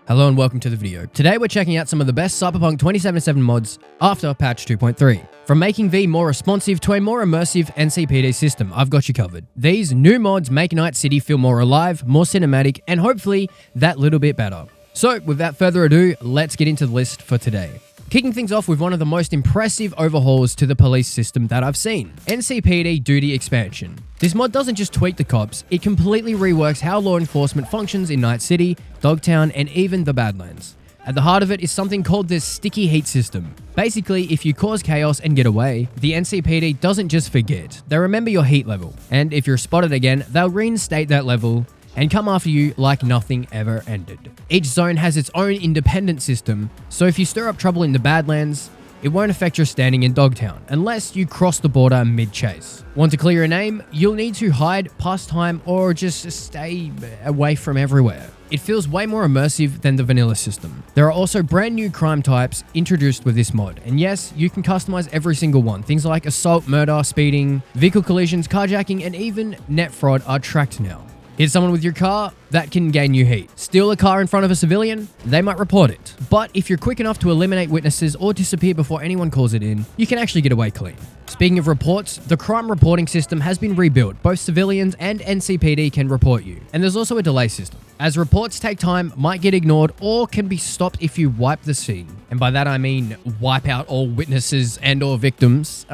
Hello and welcome to the video. Today we're checking out some of the best Cyberpunk 2077 mods after patch 2.3. From making V more responsive to a more immersive NCPD system, I've got you covered. These new mods make Night City feel more alive, more cinematic, and hopefully that little bit better. So without further ado, let's get into the list for today. Kicking things off with one of the most impressive overhauls to the police system that I've seen, NCPD Duty Expansion. This mod doesn't just tweak the cops, it completely reworks how law enforcement functions in Night City, Dogtown, and even the Badlands. At the heart of it is something called the sticky heat system. Basically, if you cause chaos and get away, the NCPD doesn't just forget, they remember your heat level, and if you're spotted again, they'll reinstate that level and come after you like nothing ever ended. Each zone has its own independent system, so if you stir up trouble in the Badlands, it won't affect your standing in Dogtown, unless you cross the border mid-chase. Want to clear a name? You'll need to hide, pass time, or just stay away from everywhere. It feels way more immersive than the vanilla system. There are also brand new crime types introduced with this mod, and yes, you can customize every single one. Things like assault, murder, speeding, vehicle collisions, carjacking, and even net fraud are tracked now. Hit someone with your car, that can gain you heat. Steal a car in front of a civilian, they might report it. But if you're quick enough to eliminate witnesses or disappear before anyone calls it in, you can actually get away clean. Speaking of reports, the crime reporting system has been rebuilt. Both civilians and NCPD can report you. And there's also a delay system, as reports take time, might get ignored, or can be stopped if you wipe the scene. And by that I mean wipe out all witnesses and or victims.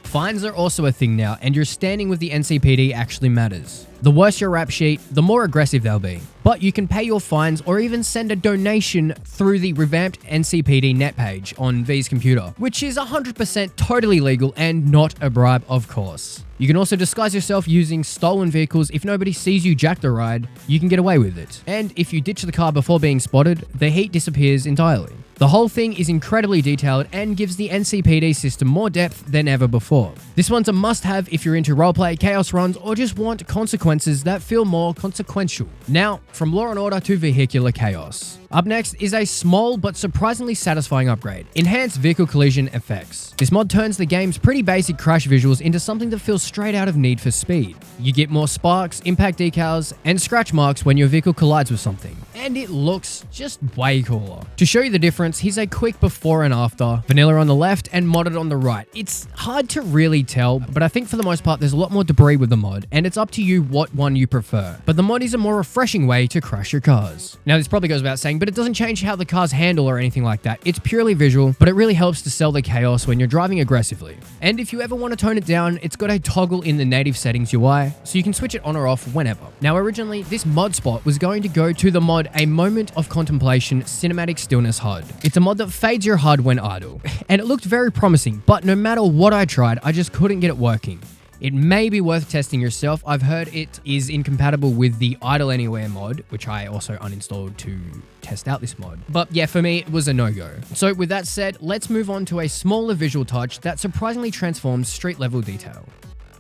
Fines are also a thing now, and your standing with the NCPD actually matters. The worse your rap sheet, the more aggressive they'll be. But you can pay your fines or even send a donation through the revamped NCPD net page on V's computer, which is 100% totally legal and not a bribe, of course. You can also disguise yourself using stolen vehicles. If nobody sees you jack the ride, you can get away with it. And if you ditch the car before being spotted, the heat disappears entirely. The whole thing is incredibly detailed and gives the NCPD system more depth than ever before. This one's a must-have if you're into roleplay, chaos runs, or just want consequences that feel more consequential. Now, from Law & Order to vehicular chaos. Up next is a small but surprisingly satisfying upgrade, Enhanced Vehicle Collision Effects. This mod turns the game's pretty basic crash visuals into something that feels straight out of Need for Speed. You get more sparks, impact decals, and scratch marks when your vehicle collides with something. And it looks just way cooler. To show you the difference, here's a quick before and after, vanilla on the left and modded on the right. It's hard to really tell, but I think for the most part there's a lot more debris with the mod, and it's up to you what one you prefer. But the mod is a more refreshing way to crash your cars. Now this probably goes without saying, but it doesn't change how the cars handle or anything like that. It's purely visual, but it really helps to sell the chaos when you're driving aggressively. And if you ever want to tone it down, it's got a toggle in the native settings UI, so you can switch it on or off whenever. Now originally, this mod spot was going to go to the mod A Moment of Contemplation Cinematic Stillness HUD. It's a mod that fades your HUD when idle, and it looked very promising, but no matter what I tried, I just couldn't get it working. It may be worth testing yourself. I've heard it is incompatible with the Idle Anywhere mod, which I also uninstalled to test out this mod. But yeah, for me, it was a no-go. So with that said, let's move on to a smaller visual touch that surprisingly transforms street-level detail.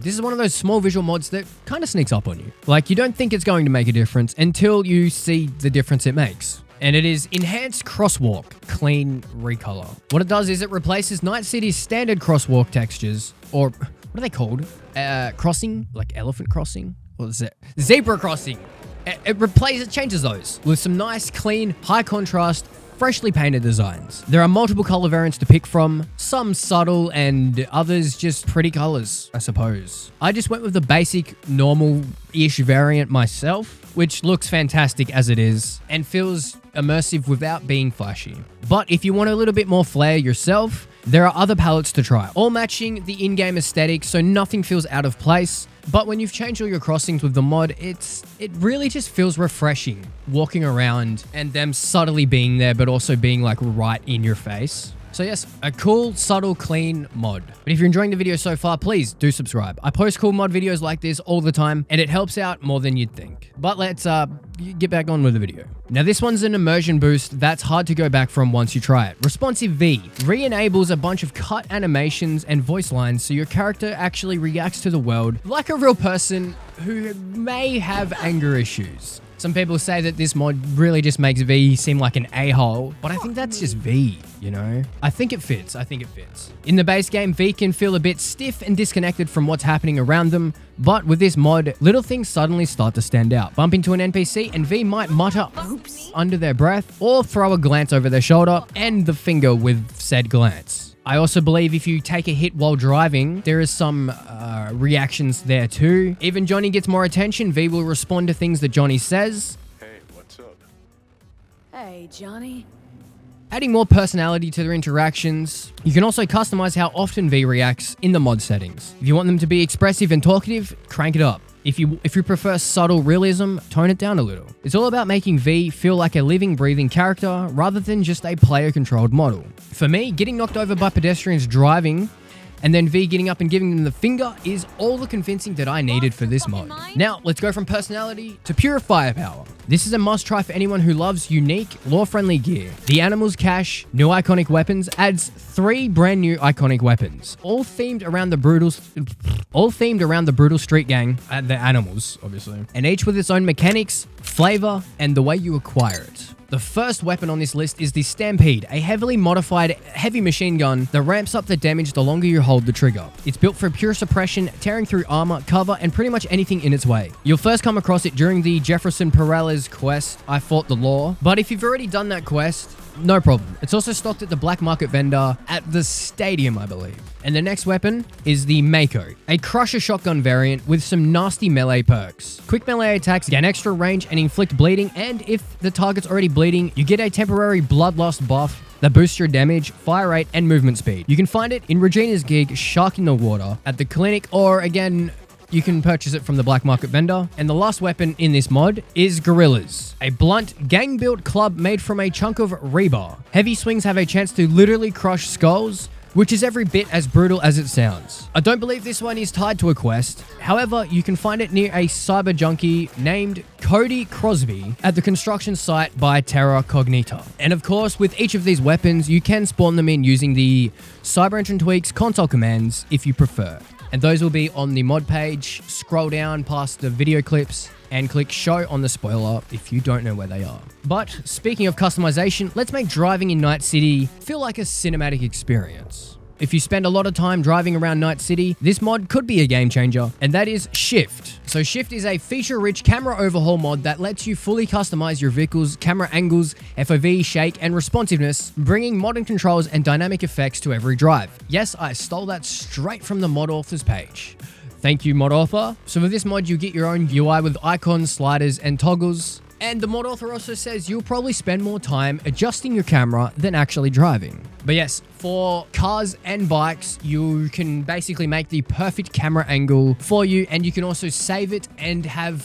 This is one of those small visual mods that kind of sneaks up on you. Like, you don't think it's going to make a difference until you see the difference it makes. And it is Enhanced Crosswalk Clean Recolor. What it does is it replaces Night City's standard crosswalk textures, or what are they called? Crossing? Like elephant crossing? What is it? Zebra crossing. It changes those with some nice, clean, high contrast, freshly painted designs. There are multiple color variants to pick from, some subtle and others just pretty colors, I suppose. I just went with the basic, normal-ish variant myself, which looks fantastic as it is and feels immersive without being flashy. But if you want a little bit more flair yourself, there are other palettes to try, all matching the in-game aesthetic so nothing feels out of place. But when you've changed all your crossings with the mod, it really just feels refreshing walking around and them subtly being there, but also being like right in your face. So yes, a cool, subtle, clean mod. But if you're enjoying the video so far, please do subscribe. I post cool mod videos like this all the time, and it helps out more than you'd think. But let's get back on with the video. Now this one's an immersion boost that's hard to go back from once you try it. Responsive V re-enables a bunch of cut animations and voice lines so your character actually reacts to the world like a real person who may have anger issues. Some people say that this mod really just makes V seem like an a-hole, but I think that's just V, you know? I think it fits. In the base game, V can feel a bit stiff and disconnected from what's happening around them, but with this mod, little things suddenly start to stand out. Bump into an NPC and V might mutter "oops" under their breath, or throw a glance over their shoulder and the finger with said glance. I also believe if you take a hit while driving, there is some reactions there too. Even Johnny gets more attention, V will respond to things that Johnny says. Hey, what's up? Hey, Johnny. Adding more personality to their interactions. You can also customize how often V reacts in the mod settings. If you want them to be expressive and talkative, crank it up. If you prefer subtle realism, tone it down a little. It's all about making V feel like a living, breathing character rather than just a player-controlled model. For me, getting knocked over by pedestrians driving and then V getting up and giving them the finger is all the convincing that I needed for this mod. Now, let's go from personality to pure firepower. This is a must-try for anyone who loves unique, lore-friendly gear. The Animals Cache, New Iconic Weapons, adds 3 brand new iconic weapons, all themed around the brutal street gang, the animals, obviously, and each with its own mechanics, flavor, and the way you acquire it. The first weapon on this list is the Stampede, a heavily modified heavy machine gun that ramps up the damage the longer you hold the trigger. It's built for pure suppression, tearing through armor, cover, and pretty much anything in its way. You'll first come across it during the Jefferson Perales quest, I Fought the Law, but if you've already done that quest, no problem. It's also stocked at the black market vendor at the stadium, I believe. And the next weapon is the Mako, a crusher shotgun variant with some nasty melee perks. Quick melee attacks gain extra range and inflict bleeding, and if the target's already bleeding, you get a temporary bloodlust buff that boosts your damage, fire rate, and movement speed. You can find it in Regina's gig, Shark in the Water, at the clinic, or again, you can purchase it from the black market vendor. And the last weapon in this mod is Gorillas, a blunt, gang-built club made from a chunk of rebar. Heavy swings have a chance to literally crush skulls, which is every bit as brutal as it sounds. I don't believe this one is tied to a quest. However, you can find it near a cyber junkie named Cody Crosby at the construction site by Terra Cognita. And of course, with each of these weapons, you can spawn them in using the Cyber Engine Tweaks console commands if you prefer. And those will be on the mod page. Scroll down past the video clips and click show on the spoiler if you don't know where they are. But speaking of customization, let's make driving in Night City feel like a cinematic experience. If you spend a lot of time driving around Night City, this mod could be a game changer, and that is Shift. So Shift is a feature-rich camera overhaul mod that lets you fully customize your vehicle's camera angles, FOV, shake, and responsiveness, bringing modern controls and dynamic effects to every drive. Yes, I stole that straight from the mod author's page. Thank you, mod author. So with this mod, you get your own UI with icons, sliders, and toggles. And the mod author also says you'll probably spend more time adjusting your camera than actually driving. But yes, for cars and bikes, you can basically make the perfect camera angle for you, and you can also save it and have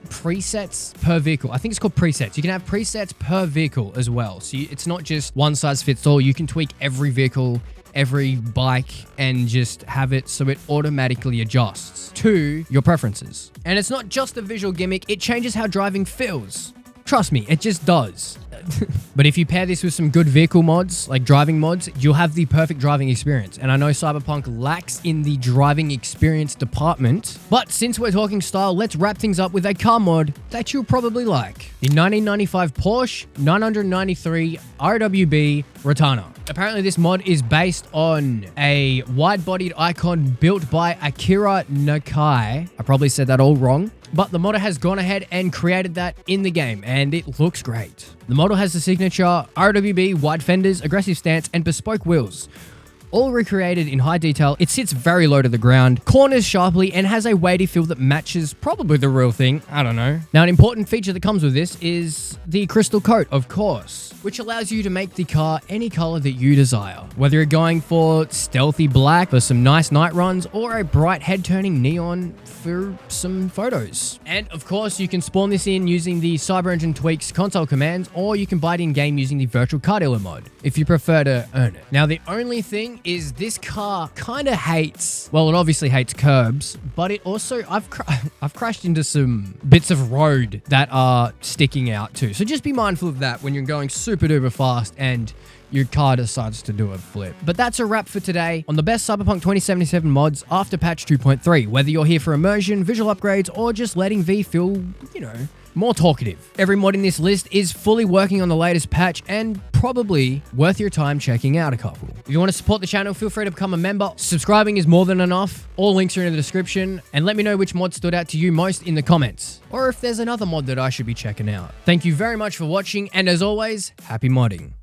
presets per vehicle. I think it's called presets. You can have presets per vehicle as well. So it's not just one size fits all. You can tweak every vehicle, every bike, and just have it so it automatically adjusts to your preferences. And it's not just a visual gimmick, it changes how driving feels. Trust me, it just does. But if you pair this with some good vehicle mods, like driving mods, you'll have the perfect driving experience. And I know Cyberpunk lacks in the driving experience department, but since we're talking style, let's wrap things up with a car mod that you'll probably like. The 1995 Porsche 993 RWB Rotana. Apparently this mod is based on a wide-bodied icon built by Akira Nakai. I probably said that all wrong. But the modder has gone ahead and created that in the game, and it looks great. The model has the signature RWB wide fenders, aggressive stance, and bespoke wheels. All recreated in high detail, it sits very low to the ground, corners sharply, and has a weighty feel that matches probably the real thing. I don't know. Now, an important feature that comes with this is the crystal coat, of course, which allows you to make the car any color that you desire. Whether you're going for stealthy black for some nice night runs, or a bright head-turning neon for some photos. And of course, you can spawn this in using the Cyber Engine Tweaks console commands, or you can buy it in-game using the virtual car dealer mod, if you prefer to earn it. Now, the only thing is this car kind of hates, well, it obviously hates curbs, but it also, I've crashed into some bits of road that are sticking out too. So just be mindful of that when you're going super super duper fast and your car decides to do a flip. But that's a wrap for today on the best Cyberpunk 2077 mods after patch 2.3. Whether you're here for immersion, visual upgrades, or just letting V feel, more talkative. Every mod in this list is fully working on the latest patch and probably worth your time checking out a couple. If you want to support the channel, feel free to become a member. Subscribing is more than enough. All links are in the description. And let me know which mod stood out to you most in the comments, or if there's another mod that I should be checking out. Thank you very much for watching, and as always, happy modding.